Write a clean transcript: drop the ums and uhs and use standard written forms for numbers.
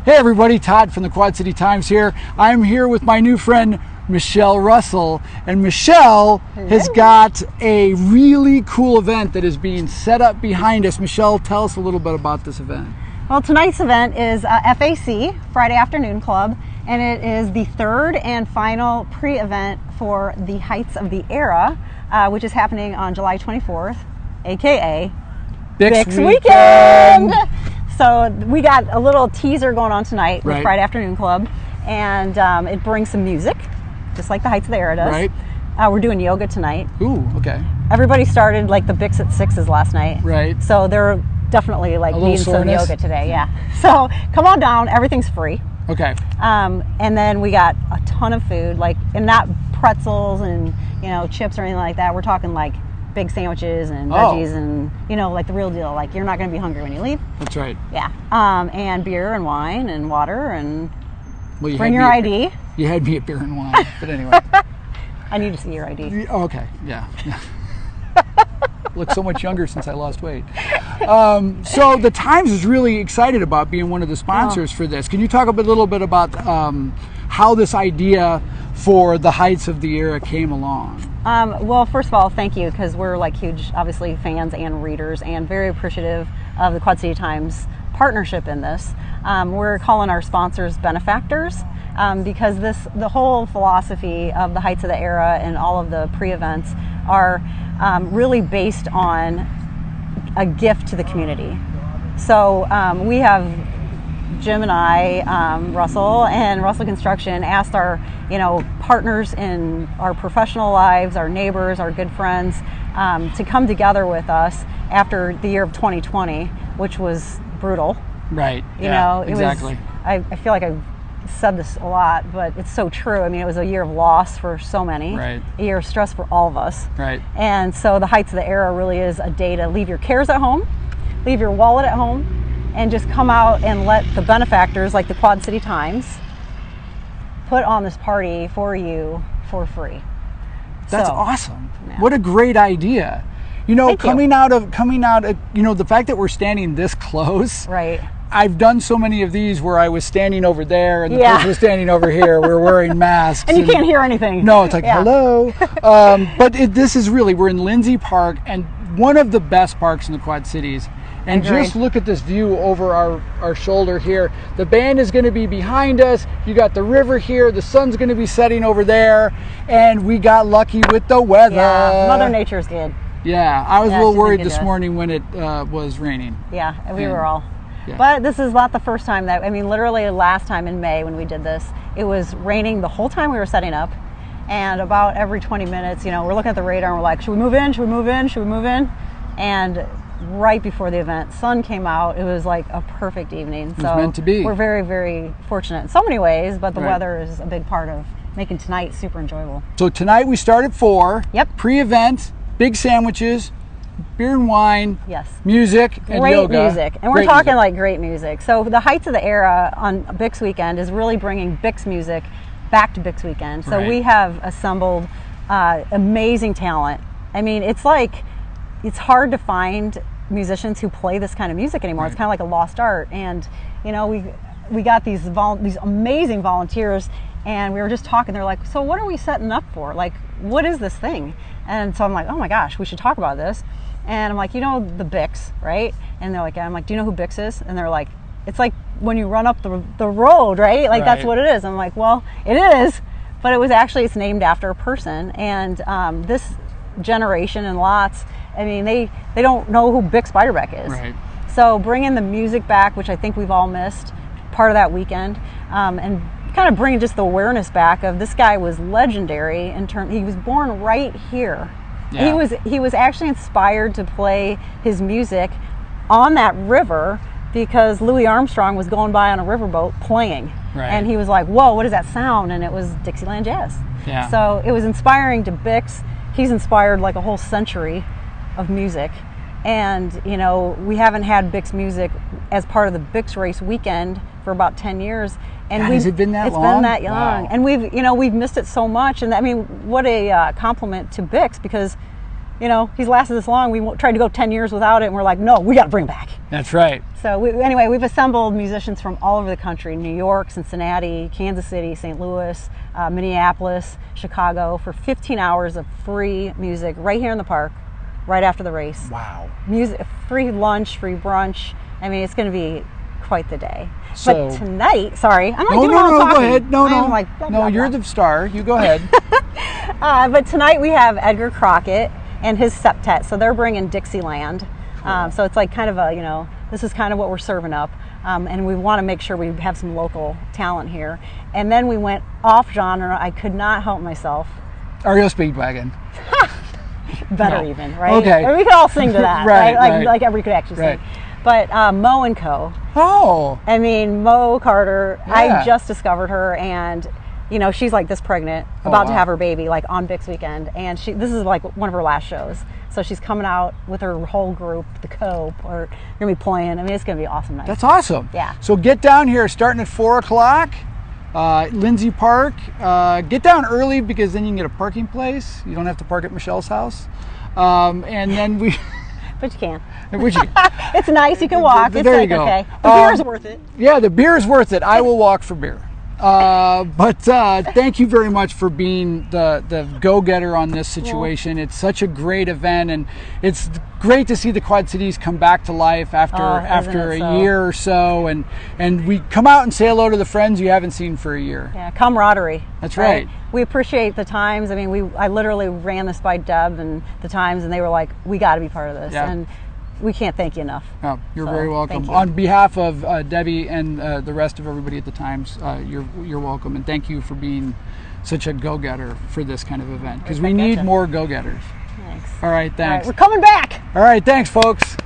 Hey everybody, Todd from the Quad City Times here. I'm here with my new friend Michelle Russell, and Michelle has got a really cool event that is being set up behind us. Michelle, tell us a little bit about this event. Well, tonight's event is FAC, Friday Afternoon Club, and it is the third and final pre-event for the Heights of the Era, which is happening on July 24th, aka Bix Weekend. So we got a little teaser going on tonight with Friday Afternoon Club, and it brings some music, just like the Heights of the Era does. Right. We're doing yoga tonight. Ooh, okay. Everybody started like the Bix at 6s last night. Right. So they're definitely like needing some yoga today. Yeah. So come on down. Everything's free. Okay. And then we got a ton of food, like, and not pretzels and chips or anything like that. We're talking like big sandwiches and veggies and like the real deal. Like, you're not going to be hungry when you leave. That's right. Yeah. And beer and wine and water and bring your ID. You had me at beer and wine, but anyway. I need to see your ID. Oh, okay. Yeah. Look so much younger since I lost weight. So the Times is really excited about being one of the sponsors for this. Can you talk a little bit about how this idea for the Heights of the Era came along? Well, first of all, thank you, because we're like huge, obviously, fans and readers, and very appreciative of the Quad City Times partnership in this. We're calling our sponsors benefactors, because the whole philosophy of the Heights of the Era and all of the pre-events are really based on a gift to the community. So we have Jim and I, Russell and Russell Construction, asked our partners in our professional lives, our neighbors, our good friends, to come together with us after the year of 2020, which was brutal. Right. Exactly. I feel like I've said this a lot, but it's so true. I mean, it was a year of loss for so many. Right. A year of stress for all of us. Right. And so the Heights of the Era really is a day to leave your cares at home, leave your wallet at home, and just come out and let the benefactors like the Quad City Times put on this party for you for free. That's awesome. Yeah. What a great idea. Coming out of the fact that we're standing this close. Right. I've done so many of these where I was standing over there and the person was standing over here. We're wearing masks. And you can't hear anything. No, it's like, hello. But this is really, we're in Lindsay Park, and one of the best parks in the Quad Cities. And just look at this view over our shoulder here. The band is going to be behind us. You got the river here. The sun's going to be setting over there. And we got lucky with the weather. Yeah, Mother Nature's good. Yeah, I was a little worried this morning when it was raining. Yeah, we were all. Yeah. But this is not the first time literally last time in May when we did this, it was raining the whole time we were setting up. And about every 20 minutes, we're looking at the radar and we're like, should we move in? Should we move in? Should we move in? And right before the event, sun came out. It was like a perfect evening. It was meant to be. We're very, very fortunate in so many ways, but the weather is a big part of making tonight super enjoyable. So tonight we start at 4. Yep. Pre-event, big sandwiches, beer and wine, yes, music, and great yoga. Music. And we're talking like great music. So the Heights of the Era on Bix Weekend is really bringing Bix music back to Bix Weekend. So we have assembled amazing talent. I mean, it's hard to find musicians who play this kind of music anymore. It's kind of like a lost art. And we got these amazing volunteers, and we were just talking. They're like, so what are we setting up for? Like, what is this thing? And so I'm like, oh my gosh, we should talk about this. And I'm like, the Bix, right? And they're like, I'm like, do you know who Bix is? And they're like, it's like when you run up the road, right? Like, that's what it is. I'm like, well, it is, but it's named after a person. And this generation and lots, I mean, they don't know who Bix Beiderbecke is. Right. So bringing the music back, which I think we've all missed, part of that weekend, and kind of bringing just the awareness back of this guy was legendary he was born right here. Yeah. He was actually inspired to play his music on that river because Louis Armstrong was going by on a riverboat playing. Right. And he was like, whoa, what is that sound? And it was Dixieland Jazz. Yeah. So it was inspiring to Bix. He's inspired like a whole century of music. And, we haven't had Bix music as part of the Bix Race weekend for about 10 years. And has it been that long? It's been that long. Wow. And we've missed it so much. And I mean, what a compliment to Bix, because you know, he's lasted this long. We tried to go 10 years without it, and we're like, no, we got to bring it back. That's right. So anyway, we've assembled musicians from all over the country: New York, Cincinnati, Kansas City, St. Louis, Minneapolis, Chicago, for 15 hours of free music right here in the park, right after the race. Wow. Music, free lunch, free brunch. I mean, it's going to be quite the day. So, but tonight, sorry, I'm like no, doing no, all the no, talking. go ahead. No, no, like, blah, no, blah, you're blah. the star. You go ahead. But tonight we have Edgar Crockett and his septet. So they're bringing Dixieland. So it's like kind of a, you know, this is kind of what we're serving up. And we want to make sure we have some local talent here. And then we went off genre. I could not help myself. REO Speedwagon. Better No. even, right? Okay. Or we could all sing to that, Right, right? right. Like everybody could actually Right. sing. But Mo and Co. Oh. I mean, Mo Carter, Yeah. I just discovered her, and you know, she's like this pregnant, about to wow. have her baby, like on Bix Weekend, and this is like one of her last shows. So she's coming out with her whole group, the Co. Or gonna be playing. I mean, it's gonna be an awesome night. That's awesome. Yeah. So get down here starting at 4 o'clock. Lindsay Park. Get down early because then you can get a parking place. You don't have to park at Michelle's house. And then we. But you can. Which, It's nice. You can walk. It's There you like, go. okay. The beer is worth it. yeah, the beer is worth it. I will walk for beer. But thank you very much for being the go-getter on this situation. It's such a great event, and it's great to see the Quad Cities come back to life after Isn't it so? year or so, and we come out and say hello to the friends you haven't seen for a year. Yeah, camaraderie. That's right. We appreciate the Times. I mean, I literally ran this by Deb and the Times, and they were like, "We got to be part of this." Yeah. And we can't thank you enough. Oh, you're So, very welcome. thank you. On behalf of Debbie and the rest of everybody at the Times, you're welcome, and thank you for being such a go-getter for this kind of event, because we need Gotcha. more go-getters. Thanks. All right, All right, thanks. we're coming back. All right, thanks, folks.